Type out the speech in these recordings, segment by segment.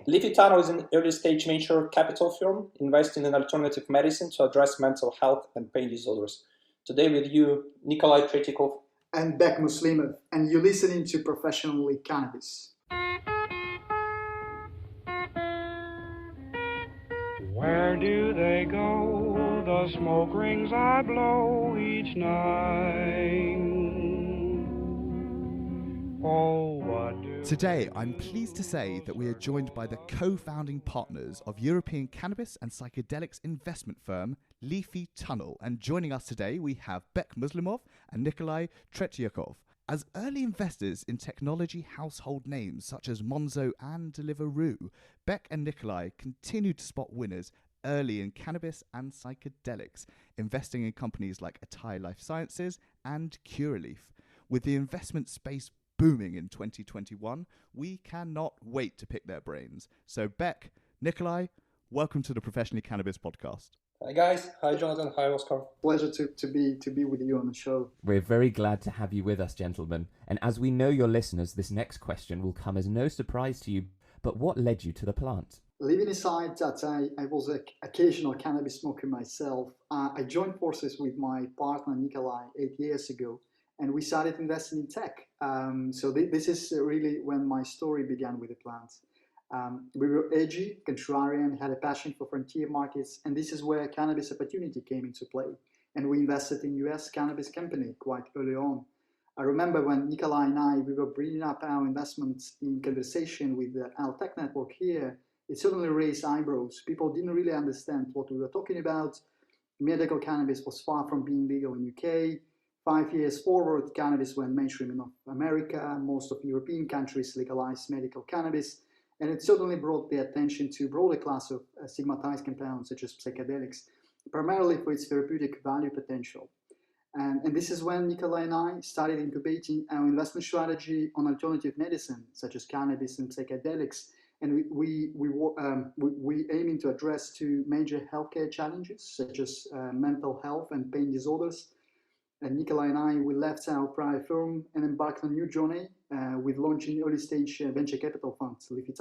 Leafy is an early-stage venture capital firm investing in alternative medicine to address mental health and pain disorders. Today with you, Nikolay Tretiyakov and Bek Muslimov, and you're listening to Professionally Cannabis. Where do they go, the smoke rings I blow each night? Oh, what do Today, I'm pleased to say that we are joined by the co-founding partners of European cannabis and psychedelics investment firm Leafy. And joining us today, we have Bek Muslimov and Nikolay Tretiyakov. As early investors in technology household names such as Monzo and Deliveroo, Bek and Nikolay continue to spot winners early in cannabis and psychedelics, investing in companies like Atai Life Sciences and Curaleaf. With the investment space booming in 2021, we cannot wait to pick their brains. So Bek, Nikolay, welcome to the Professionally Cannabis Podcast. Hi guys, hi Jonathan, hi Oscar. Pleasure to be with you on the show. We're very glad to have you with us, gentlemen. And as we know your listeners, this next question will come as no surprise to you. But what led you to the plant? Leaving aside that I was an occasional cannabis smoker myself, I joined forces with my partner Nikolay 8 years ago, and we started investing in tech. So this is really when my story began with the plant. We were edgy, contrarian, had a passion for frontier markets, and this is where cannabis opportunity came into play. And we invested in US cannabis company quite early on. I remember when Nikolay and we were bringing up our investments in conversation with our tech network here, it suddenly raised eyebrows. People didn't really understand what we were talking about. Medical cannabis was far from being legal in UK. 5 years forward, cannabis went mainstream in North America. Most of European countries legalized medical cannabis. And it certainly brought the attention to a broader class of stigmatized compounds such as psychedelics, primarily for its therapeutic value potential. And this is when Nikolay and I started incubating our investment strategy on alternative medicine, such as cannabis and psychedelics. And we aiming to address two major healthcare challenges, such as mental health and pain disorders. And Nikolay and we left our prior firm and embarked on a new journey with launching early-stage venture capital funds, Leafy.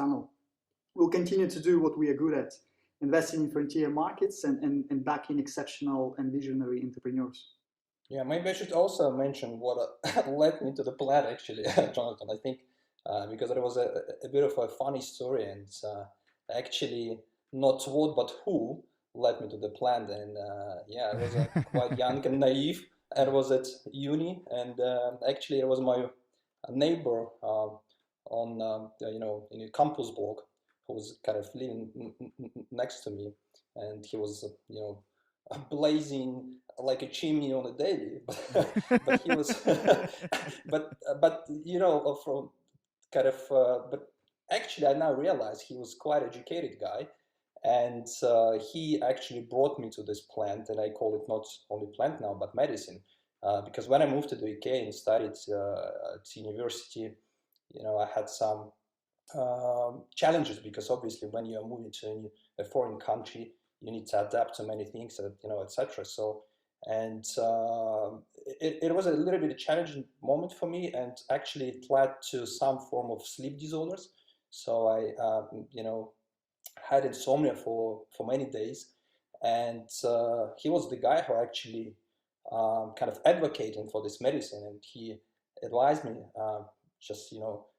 We'll continue to do what we are good at, investing in frontier markets and backing exceptional and visionary entrepreneurs. Yeah, maybe I should also mention what led me to the plant, actually, Jonathan. I think because it was a bit of a funny story, and actually not what but who led me to the plant. And I was quite young and naive. I was at uni, and actually it was my neighbor on in a campus block who was kind of living next to me, and he was blazing like a chimney on a daily, but he was but from kind of but actually I now realize he was quite educated guy. And he actually brought me to this plant, and I call it not only plant now, but medicine. Because when I moved to the UK and studied at university, I had some challenges, because obviously when you are moving to a foreign country, you need to adapt to many things, etc. So, and it was a little bit a challenging moment for me, and actually it led to some form of sleep disorders. So I, had insomnia for many days, and he was the guy who actually kind of advocating for this medicine, and he advised me just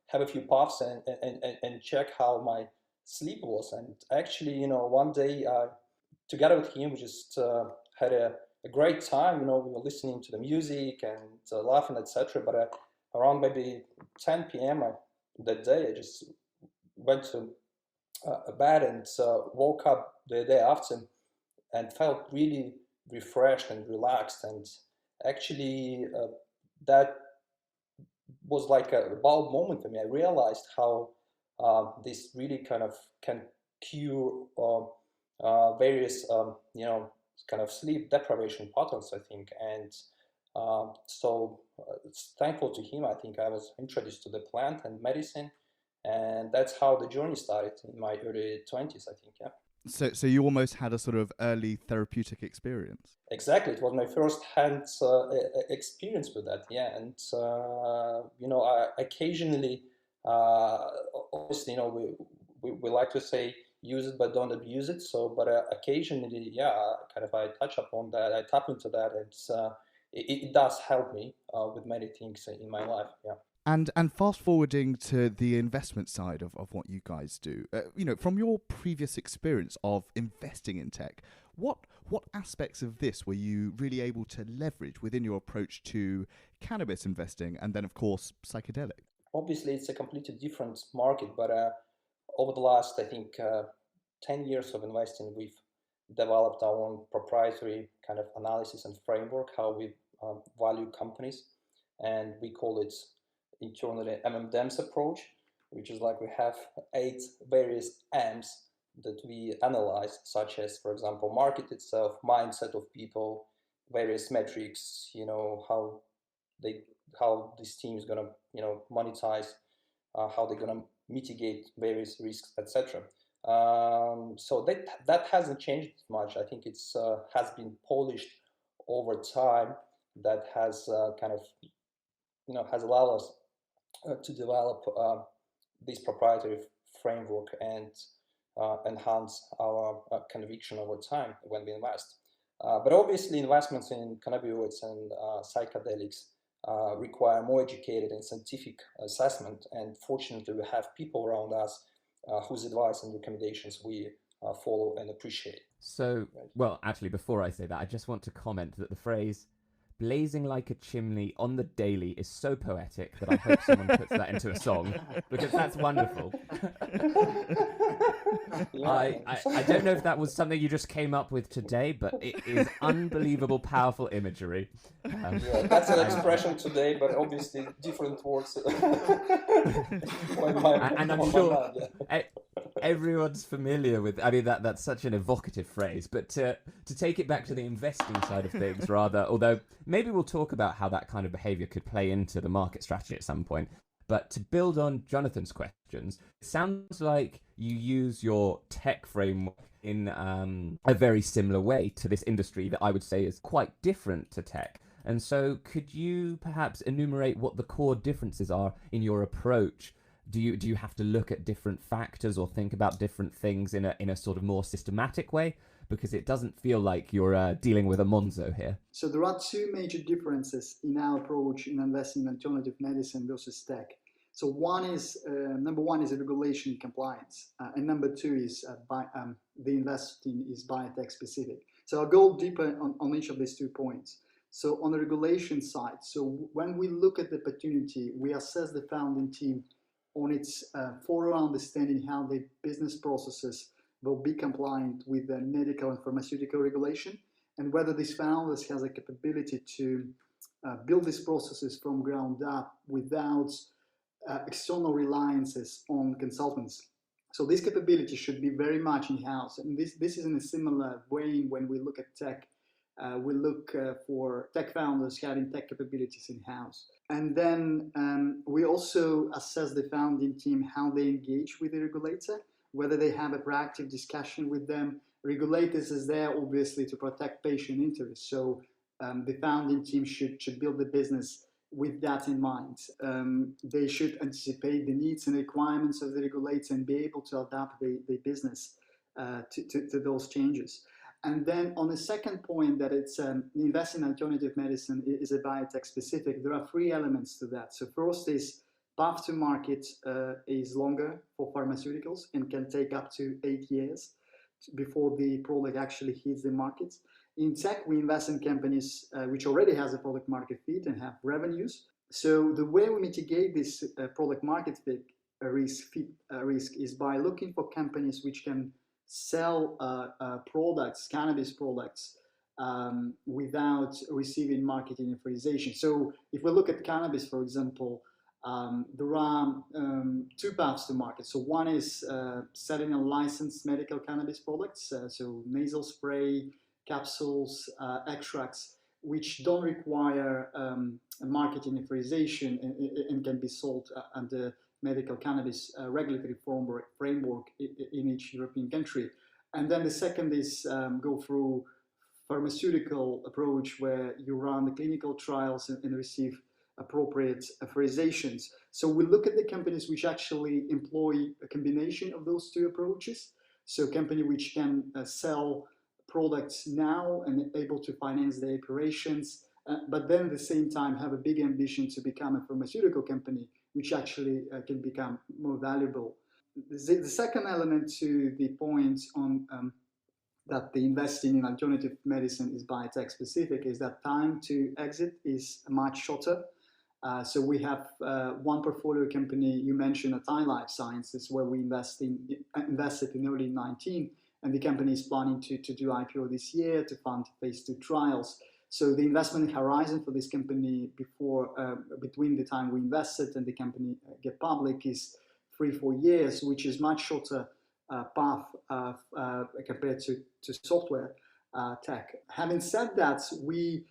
have a few puffs and check how my sleep was. And actually one day together with him we just had a great time. We were listening to the music and laughing, etc. But around maybe 10 p.m. That day I just went to bed and woke up the day after and felt really refreshed and relaxed. And actually that was like a wow moment for me. I realized how this really kind of can cure various kind of sleep deprivation patterns, I think. And so it's thankful to him, I think I was introduced to the plant and medicine. And that's how the journey started in my early 20s, I think, yeah. So you almost had a sort of early therapeutic experience. Exactly, it was my first-hand experience with that, yeah. And I occasionally, obviously, we like to say use it but don't abuse it. So, but occasionally, yeah, kind of I touch upon that, I tap into that. It does help me with many things in my life. Yeah. And fast forwarding to the investment side of what you guys do, from your previous experience of investing in tech, what aspects of this were you really able to leverage within your approach to cannabis investing and then, of course, psychedelic? Obviously, it's a completely different market, but over the last, I think, 10 years of investing, we've developed our own proprietary kind of analysis and framework, how we value companies, and we call it internally MMDEMS approach, which is like we have 8 various M's that we analyze, such as, for example, market itself, mindset of people, various metrics, how this team is gonna, monetize, how they're gonna mitigate various risks, etc. So that hasn't changed much. I think it's has been polished over time. That has kind of, has allowed us to develop this proprietary framework and enhance our conviction over time when we invest. But obviously, investments in cannabinoids and psychedelics require more educated and scientific assessment. And fortunately, we have people around us whose advice and recommendations we follow and appreciate. So, well, actually, before I say that, I just want to comment that the phrase "blazing like a chimney on the daily" is so poetic that I hope someone puts that into a song, because that's wonderful. I don't know if that was something you just came up with today, but it is unbelievable, powerful imagery. That's an expression today, but obviously different words. And I'm sure everyone's familiar with. I mean, that's such an evocative phrase. But to take it back to the investing side of things, rather, although maybe we'll talk about how that kind of behavior could play into the market strategy at some point. But to build on Jonathan's questions, it sounds like you use your tech framework in a very similar way to this industry that I would say is quite different to tech. And so could you perhaps enumerate what the core differences are in your approach? Do you have to look at different factors or think about different things in a sort of more systematic way? Because it doesn't feel like you're dealing with a Monzo here. So there are 2 major differences in our approach in investing in alternative medicine versus tech. So number one is regulation compliance, and number 2 is the investing is biotech specific. So I'll go deeper on each of these 2 points. So on the regulation side, so when we look at the opportunity, we assess the founding team on its thorough understanding how the business processes will be compliant with the medical and pharmaceutical regulation, and whether these founders has a capability to build these processes from ground up without external reliances on consultants. So this capability should be very much in-house, and this is in a similar way when we look at tech. We look for tech founders having tech capabilities in-house. And then we also assess the founding team, how they engage with the regulator, whether they have a proactive discussion with them. Regulators is there, obviously, to protect patient interests. So the founding team should build the business with that in mind. They should anticipate the needs and requirements of the regulator and be able to adapt the business to those changes. And then on the second point, that it's investing in alternative medicine is a biotech specific, there are 3 elements to that. So first is path to market is longer for pharmaceuticals and can take up to 8 years before the product actually hits the market. In tech, we invest in companies which already has a product market fit and have revenues. So the way we mitigate this product market fit risk is by looking for companies which can sell products, cannabis products, without receiving marketing authorization. So if we look at cannabis, for example, there are 2 paths to market. So one is selling unlicensed medical cannabis products, so nasal spray, capsules, extracts, which don't require a marketing authorization and can be sold under medical cannabis regulatory framework in each European country. And then the second is go through pharmaceutical approach, where you run the clinical trials and receive appropriate authorizations. So we look at the companies which actually employ a combination of those two approaches. So company which can sell products now and able to finance their operations, but then at the same time have a big ambition to become a pharmaceutical company, which actually can become more valuable. The second element to the point on that the investing in alternative medicine is biotech specific is that time to exit is much shorter. So we have one portfolio company you mentioned, Atai Life Sciences, where we invested in early 2019, and the company is planning to do IPO this year to fund phase 2 trials. So the investment horizon for this company between the time we invested and the company get public is 3-4 years, which is much shorter path compared to software tech. Having said that, we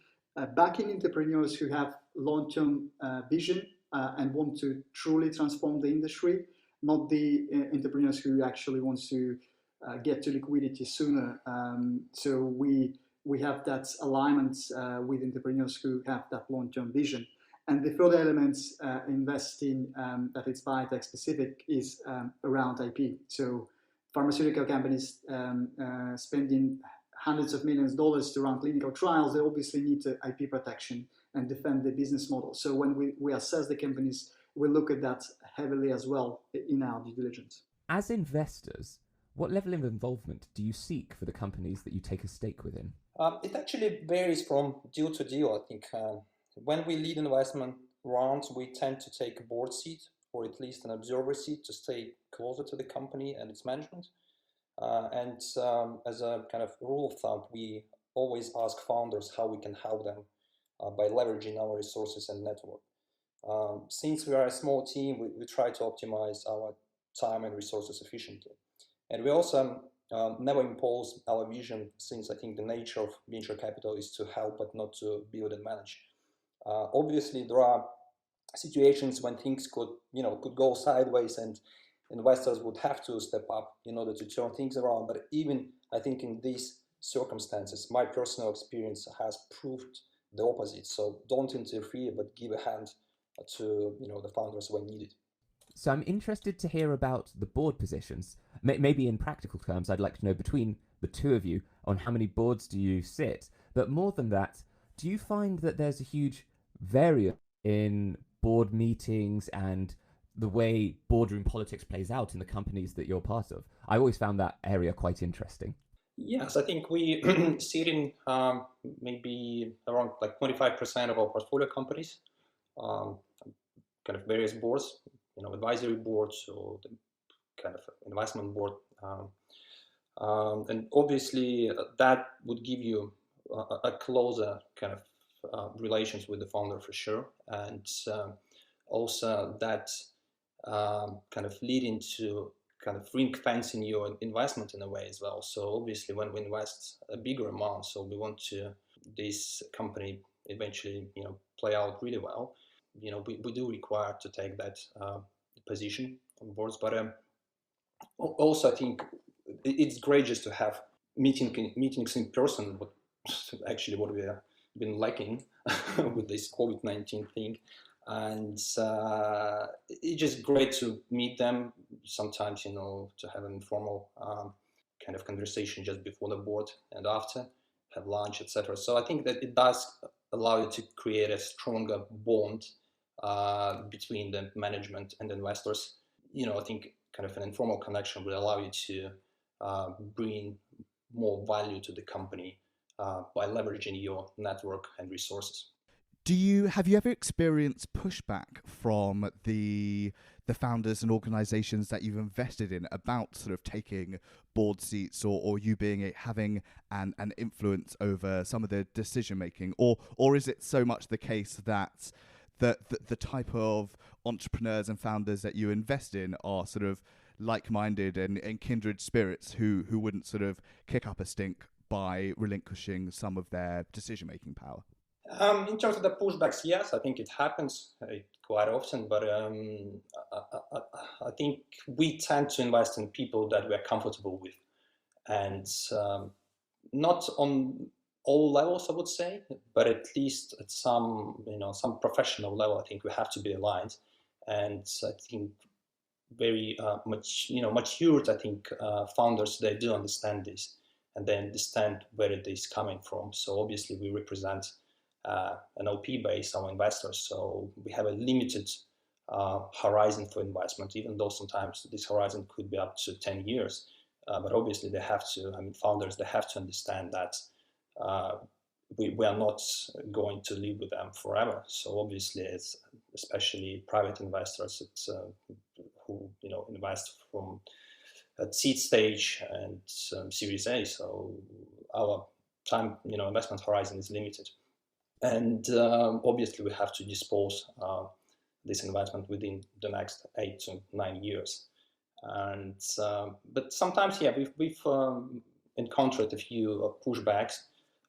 back in entrepreneurs who have long-term vision and want to truly transform the industry, not the entrepreneurs who actually want to get to liquidity sooner. So we have that alignment with entrepreneurs who have that long-term vision. And the third element, investing that it's biotech specific, is around IP. So pharmaceutical companies spending hundreds of millions of dollars to run clinical trials, they obviously need IP protection and defend the business model. So when we assess the companies, we look at that heavily as well in our due diligence. As investors, what level of involvement do you seek for the companies that you take a stake within? It actually varies from deal to deal, I think. When we lead investment rounds, we tend to take a board seat or at least an observer seat to stay closer to the company and its management. And as a kind of rule of thumb, we always ask founders how we can help them by leveraging our resources and network. Since we are a small team, we try to optimize our time and resources efficiently. And we also never impose our vision, since I think the nature of venture capital is to help but not to build and manage. Obviously, there are situations when things could go sideways and investors would have to step up in order to turn things around. But even I think in these circumstances, my personal experience has proved the opposite. So don't interfere, but give a hand to the founders when needed. So I'm interested to hear about the board positions. Maybe in practical terms, I'd like to know between the two of you on how many boards do you sit. But more than that, do you find that there's a huge variance in board meetings and the way boardroom politics plays out in the companies that you're part of? I always found that area quite interesting. Yes, I think we sit in maybe around 25% of our portfolio companies, kind of various boards, advisory boards or the kind of investment board. And obviously that would give you a closer kind of relations with the founder for sure. And also that kind of leading to kind of ring fencing your investment in a way as well. So obviously when we invest a bigger amount, so we want to this company eventually play out really well. We do require to take that position on boards, but also I think it's great just to have meetings in person, but actually what we have been lacking with this COVID-19 thing. And it's just great to meet them sometimes, to have an informal kind of conversation just before the board and after, have lunch, etc. So I think that it does allow you to create a stronger bond between the management and investors. I think kind of an informal connection will allow you to bring more value to the company by leveraging your network and resources. Have you ever experienced pushback from the founders and organizations that you've invested in about sort of taking board seats or you having an influence over some of the decision making, or is it so much the case that the type of entrepreneurs and founders that you invest in are sort of like-minded and kindred spirits who wouldn't sort of kick up a stink by relinquishing some of their decision making power? In terms of the pushbacks, yes, I think it happens quite often, but I think we tend to invest in people that we're comfortable with, and not on all levels, I would say, but at least at some professional level, I think we have to be aligned. And I think very matured, I think founders, they do understand this, and they understand where it is coming from. So obviously we represent an LP base, our investors, so we have a limited horizon for investment, even though sometimes this horizon could be up to 10 years. But obviously they have to, founders, they have to understand that we are not going to live with them forever. So obviously it's especially private investors, it's who invest from at seed stage and Series A. So our time, investment horizon is limited. And obviously we have to dispose this investment within the next 8 to 9 years. And but sometimes, we've encountered a few pushbacks,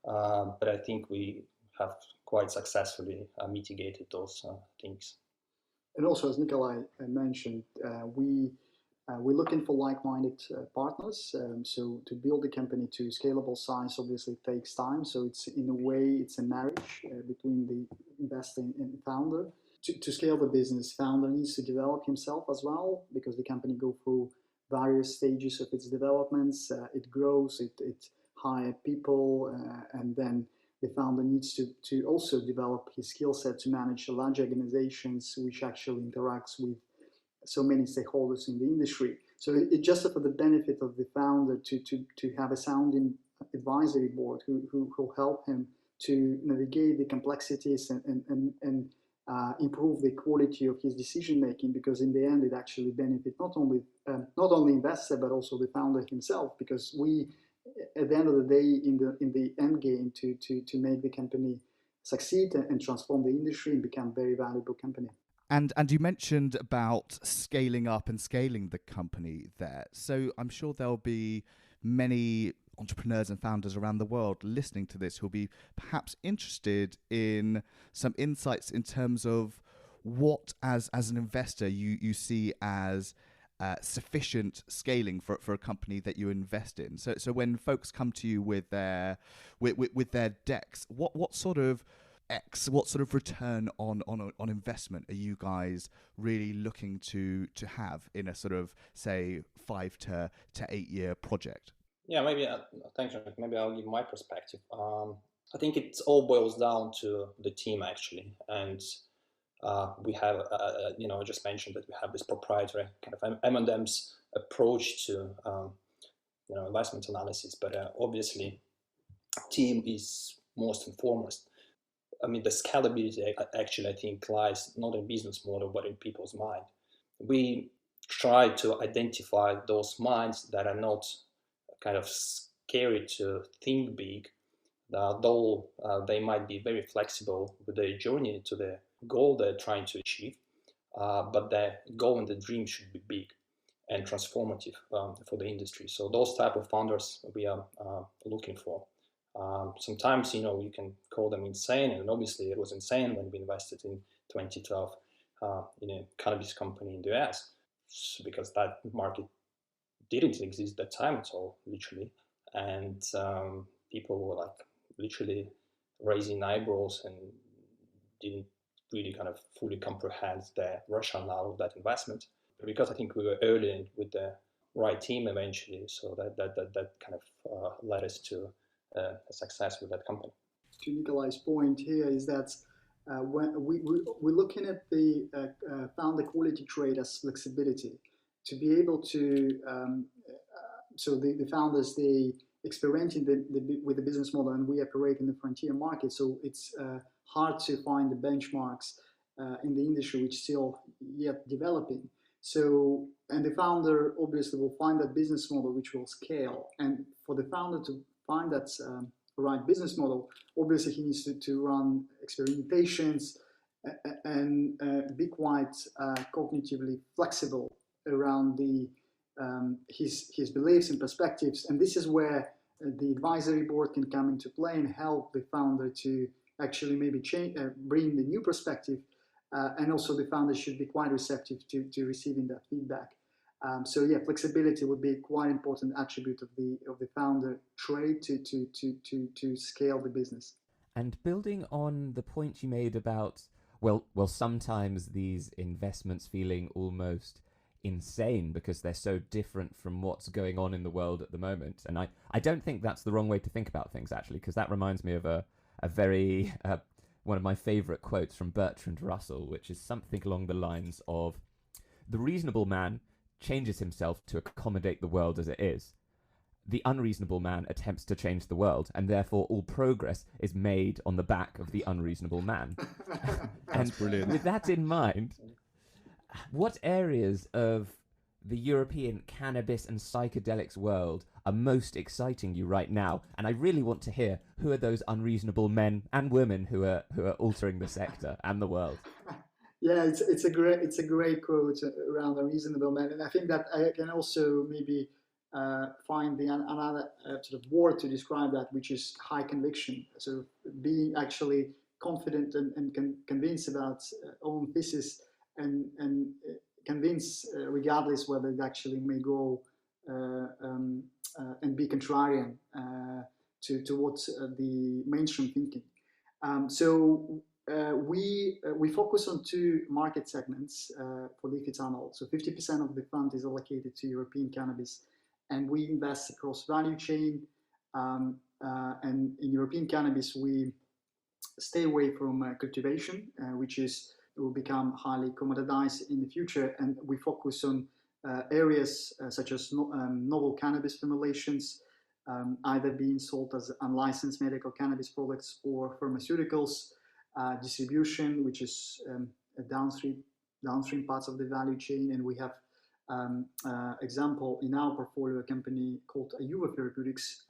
but I think we have quite successfully mitigated those things. And also, as Nikolay mentioned, we're looking for like-minded partners. So to build a company to scalable size obviously takes time. So it's, in a way, it's a marriage between the investor and founder. To scale the business, founder needs to develop himself as well, because the company go through various stages of its developments. It grows, it hire people, and then the founder needs to also develop his skill set to manage large organizations, which actually interacts with so many stakeholders in the industry. So it just for the benefit of the founder to have a sounding advisory board who will help him to navigate the complexities and improve the quality of his decision making, because in the end it actually benefits not only investor but also the founder himself, because we, at the end of the day, in the end game, to make the company succeed and transform the industry and become a very valuable company. And you mentioned about scaling up and scaling the company there. So I'm sure there'll be many entrepreneurs and founders around the world listening to this who'll be perhaps interested in some insights in terms of what, as an investor, you see as sufficient scaling for a company that you invest in. So when folks come to you with their decks, what sort of return on investment are you guys really looking to have in a sort of, say, 5 to 8 year project? Yeah, maybe, thanks, John. Maybe I'll give my perspective. I think it all boils down to the team, actually. And we have, I just mentioned that we have this proprietary kind of M&M's approach to, investment analysis. But obviously, team is most and foremost. The scalability, actually, I think, lies not in business model, but in people's mind. We try to identify those minds that are not kind of scary to think big, though they might be very flexible with their journey to the goal they're trying to achieve, but their goal and the dream should be big and transformative for the industry. So those type of founders we are looking for. Sometimes, you can call them insane, and obviously it was insane when we invested in 2012 in a cannabis company in the US, because that market didn't exist at that time at all, literally. And people were like literally raising eyebrows and didn't really kind of fully comprehend the rationale of that investment. Because I think we were early with the right team eventually, so that kind of led us to success with that company. To Nikolay's point here is that when we're looking at the founder quality trait as flexibility, to be able to, so the founders, they experimenting with the business model, and we operate in the frontier market, so it's hard to find the benchmarks in the industry which still yet developing. So, and the founder obviously will find that business model which will scale, and for the founder to find that right business model, obviously he needs to run experimentations and be quite cognitively flexible around the his beliefs and perspectives. And this is where the advisory board can come into play and help the founder to actually maybe change, bring the new perspective. And also the founder should be quite receptive to receiving that feedback. So yeah, flexibility would be quite important attribute of the founder trade to scale the business. And building on the point you made about, well, sometimes these investments feeling almost insane because they're so different from what's going on in the world at the moment. And I don't think that's the wrong way to think about things, actually, because that reminds me of a very, one of my favorite quotes from Bertrand Russell, which is something along the lines of, the reasonable man changes himself to accommodate the world as it is. The unreasonable man attempts to change the world, and therefore all progress is made on the back of the unreasonable man. That's brilliant. With that in mind, what areas of the European cannabis and psychedelics world are most exciting you right now? And I really want to hear who are those unreasonable men and women who are altering the sector and the world. Yeah, it's a great quote around a reasonable man, and I think that I can also maybe find another sort of word to describe that, which is high conviction. So being actually confident and convinced about own thesis and convinced regardless whether it actually may go and be contrarian to what the mainstream thinking. So we focus on two market segments for Leafy Tunnel. So 50% of the fund is allocated to European cannabis, and we invest across value chain. And in European cannabis, we stay away from cultivation, which will become highly commoditized in the future, and we focus on areas such as novel cannabis formulations, either being sold as unlicensed medical cannabis products or pharmaceuticals, distribution, which is downstream parts of the value chain. And we have example in our portfolio, a company called Ayuva Therapeutics,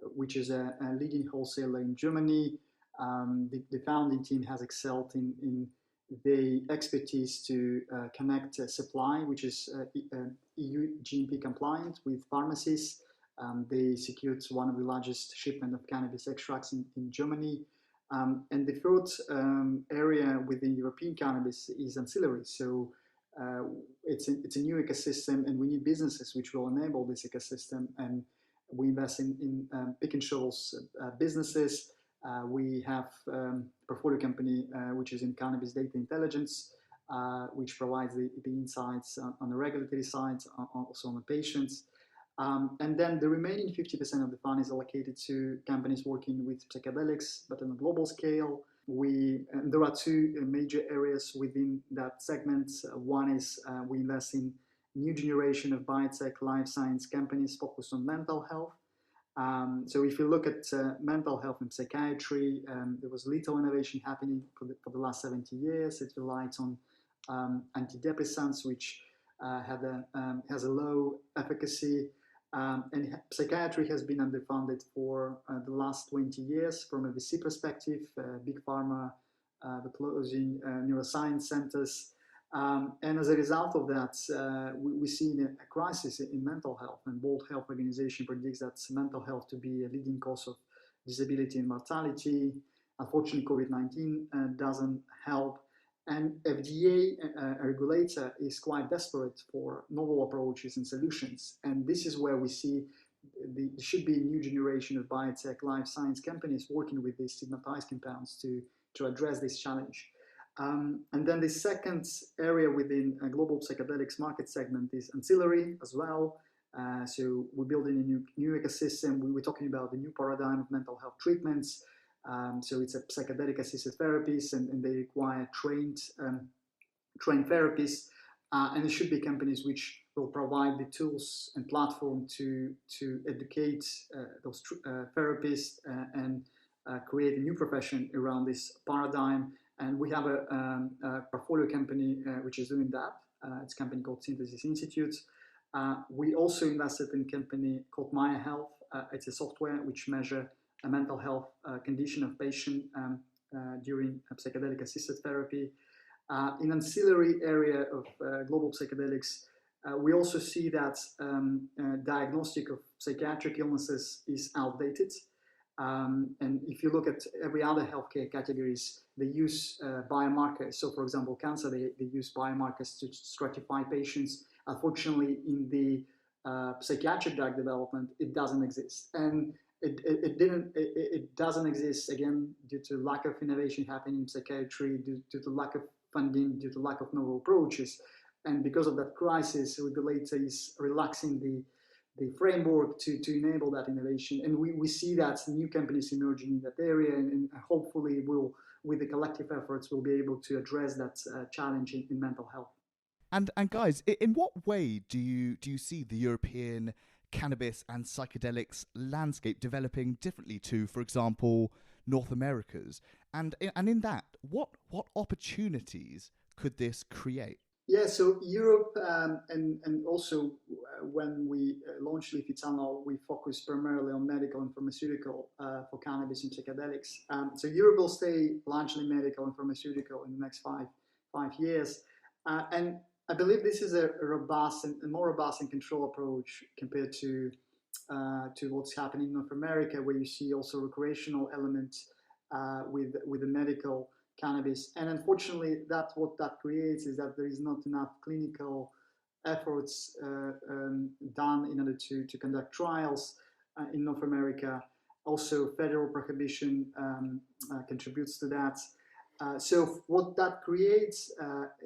which is a leading wholesaler in Germany. The founding team has excelled in the expertise to connect supply, which is EU GMP compliant, with pharmacies. They secured one of the largest shipment of cannabis extracts in Germany. And the third area within European cannabis is ancillary. So it's a new ecosystem, and we need businesses which will enable this ecosystem. And we invest in pick and shovels businesses. We have a portfolio company which is in cannabis data intelligence, which provides the insights on the regulatory side, also on the patients. And then the remaining 50% of the fund is allocated to companies working with psychedelics, but on a global scale. There are two major areas within that segment. One is we invest in new generation of biotech life science companies focused on mental health. So if you look at mental health and psychiatry, there was little innovation happening for the last 70 years. It relied on antidepressants, which has a low efficacy. And psychiatry has been underfunded for the last 20 years from a VC perspective. Big pharma, the closing neuroscience centers. And as a result of that, we see a crisis in mental health. And World Health Organization predicts that mental health to be a leading cause of disability and mortality. Unfortunately, COVID-19 doesn't help. And FDA, a regulator, is quite desperate for novel approaches and solutions. And this is where we see there should be a new generation of biotech life science companies working with these stigmatized compounds to address this challenge. And then the second area within a global psychedelics market segment is ancillary as well. So we're building a new ecosystem. We're talking about the new paradigm of mental health treatments. So it's a psychedelic assisted therapies, and they require trained therapists. And it should be companies which will provide the tools and platform to educate those therapists and create a new profession around this paradigm. And we have a portfolio company which is doing that. It's a company called Synthesis Institute. We also invested in a company called Maya Health. It's a software which measures a mental health condition of patient during psychedelic assisted therapy. In ancillary area of global psychedelics, we also see that diagnostic of psychiatric illnesses is outdated. And if you look at every other healthcare categories, they use biomarkers. So for example, cancer, they use biomarkers to stratify patients. Unfortunately, in the psychiatric drug development, it doesn't exist, and it doesn't exist again due to lack of innovation happening in psychiatry, due to lack of funding, due to lack of novel approaches, and because of that crisis, regulator is relaxing the framework to enable that innovation, and we see that new companies emerging in that area, and hopefully with the collective efforts, we'll be able to address that challenge in mental health. And guys, in what way do you see the European cannabis and psychedelics landscape developing differently to, for example, North America's? And in that, what opportunities could this create? Yeah, so Europe, and also when we launched Leafy Tunnel, we focus primarily on medical and pharmaceutical for cannabis and psychedelics. So Europe will stay largely medical and pharmaceutical in the next five years. And I believe this is a more robust and controlled approach compared to what's happening in North America, where you see also recreational elements with the medical cannabis. And unfortunately, what that creates is that there is not enough clinical efforts done in order to conduct trials in North America. Also, federal prohibition contributes to that. So what that creates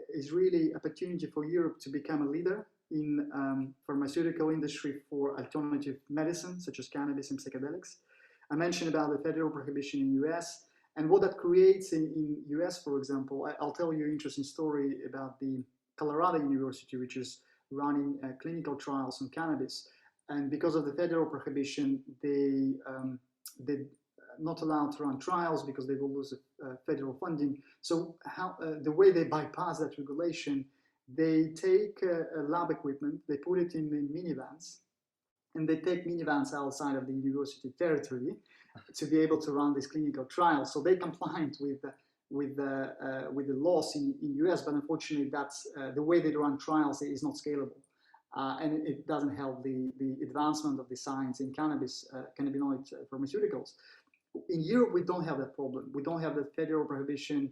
is really opportunity for Europe to become a leader in pharmaceutical industry for alternative medicine, such as cannabis and psychedelics. I mentioned about the federal prohibition in US, and what that creates in US, for example. I'll tell you an interesting story about the Colorado University, which is running clinical trials on cannabis. And because of the federal prohibition, they're not allowed to run trials because they will lose federal funding. So the way they bypass that regulation, they take lab equipment, they put it in minivans, and they take minivans outside of the university territory to be able to run these clinical trials. So they compliant with the laws in US, but unfortunately, that's the way they run trials is not scalable. And it doesn't help the advancement of the science in cannabis, cannabinoid pharmaceuticals. In Europe, we don't have that problem. We don't have the federal prohibition,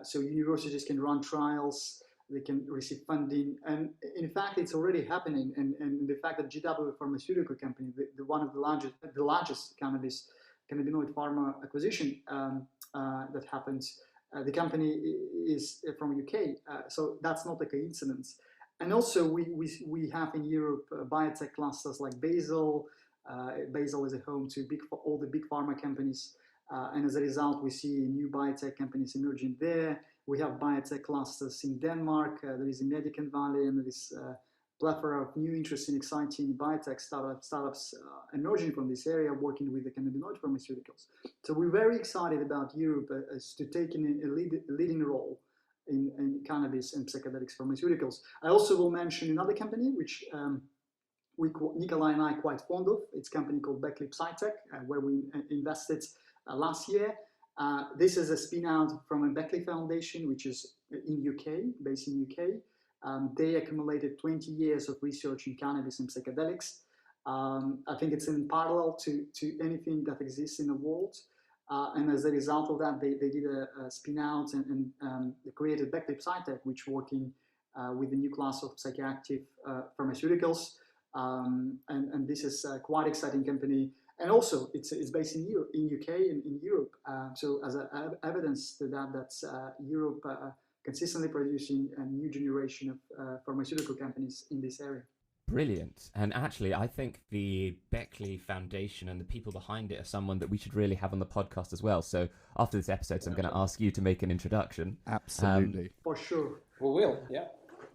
so universities can run trials, they can receive funding, and in fact, it's already happening. And the fact that GW Pharmaceutical Company, one of the largest cannabinoid pharma acquisition that happens, the company is from UK, so that's not a coincidence. And also, we have in Europe biotech clusters like Basel. Basel is a home to all the big pharma companies, and as a result, we see new biotech companies emerging there. We have biotech clusters in Denmark. There is a Medican Valley, and there is a plethora of new, interesting, exciting biotech startups emerging from this area, working with the cannabinoid pharmaceuticals. So we're very excited about Europe as to taking a leading role in cannabis and psychedelics pharmaceuticals. I also will mention another company which Nikolay and I are quite fond of. It's a company called Bek Muslimov, where we invested last year. This is a spin out from a Beckley Foundation, which is based in UK. They accumulated 20 years of research in cannabis and psychedelics. I think it's in parallel to anything that exists in the world. And as a result of that, they did a spin out and they created Bek Muslimov, which working with the new class of psychoactive pharmaceuticals. And this is a quite exciting company. And also, it's based in Europe, in UK and in Europe. So as evidence to that's Europe consistently producing a new generation of pharmaceutical companies in this area. Brilliant. And actually, I think the Beckley Foundation and the people behind it are someone that we should really have on the podcast as well. So after this episode, I'm going to ask you to make an introduction. Absolutely. For sure. We will, yeah.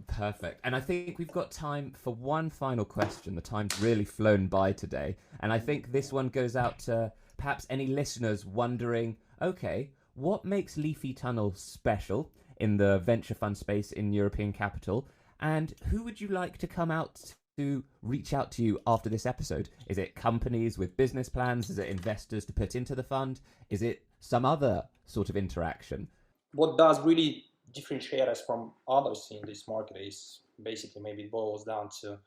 Perfect. And I think we've got time for one final question. The time's really flown by today. And I think this one goes out to perhaps any listeners wondering, okay, what makes Leafy Tunnel special in the venture fund space in European capital? And who would you like to come out to reach out to you after this episode? Is it companies with business plans? Is it investors to put into the fund? Is it some other sort of interaction? What does really differentiate us from others in this market is basically, maybe it boils down to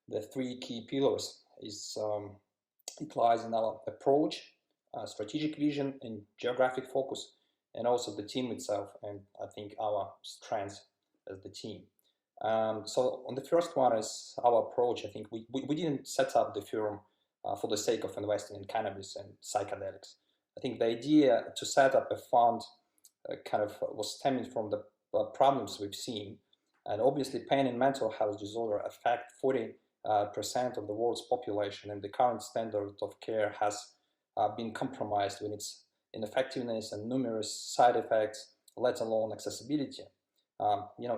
the three key pillars. It lies in our approach, strategic vision, and geographic focus, and also the team itself, and I think our strengths as the team. So on the first one is our approach. I think we didn't set up the firm for the sake of investing in cannabis and psychedelics. I think the idea to set up a fund kind of was stemming from the problems we've seen. And obviously pain and mental health disorder affect 40% of the world's population, and the current standard of care has been compromised with its ineffectiveness and numerous side effects, let alone accessibility.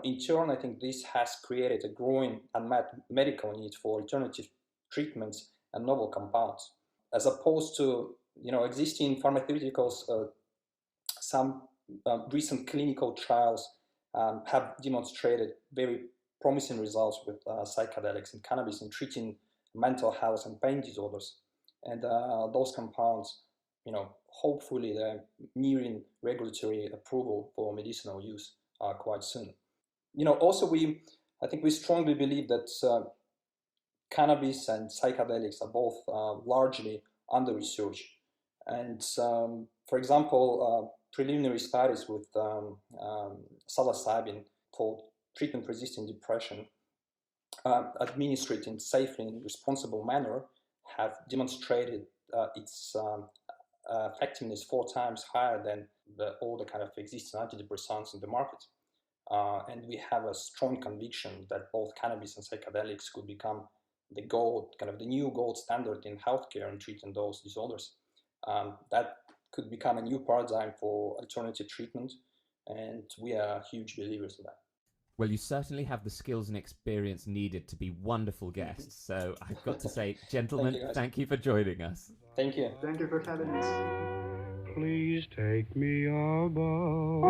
In turn, I think this has created a growing unmet medical need for alternative treatments and novel compounds, as opposed to existing pharmaceuticals. Some recent clinical trials have demonstrated very promising results with psychedelics and cannabis in treating mental health and pain disorders, and those compounds, hopefully they're nearing regulatory approval for medicinal use quite soon. Also I think we strongly believe that cannabis and psychedelics are both largely under-researched. And for example, preliminary studies with psilocybin for treatment-resistant depression administered in safely and responsible manner have demonstrated its effectiveness 4 times higher than all the kind of existing antidepressants in the market. And we have a strong conviction that both cannabis and psychedelics could become the new gold standard in healthcare and treating those disorders. That could become a new paradigm for alternative treatment, and we are huge believers in that. Well, you certainly have the skills and experience needed to be wonderful guests. So I've got to say, gentlemen, thank you for joining us. Thank you. Thank you for having us. Please take me above,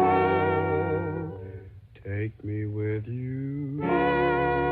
take me with you.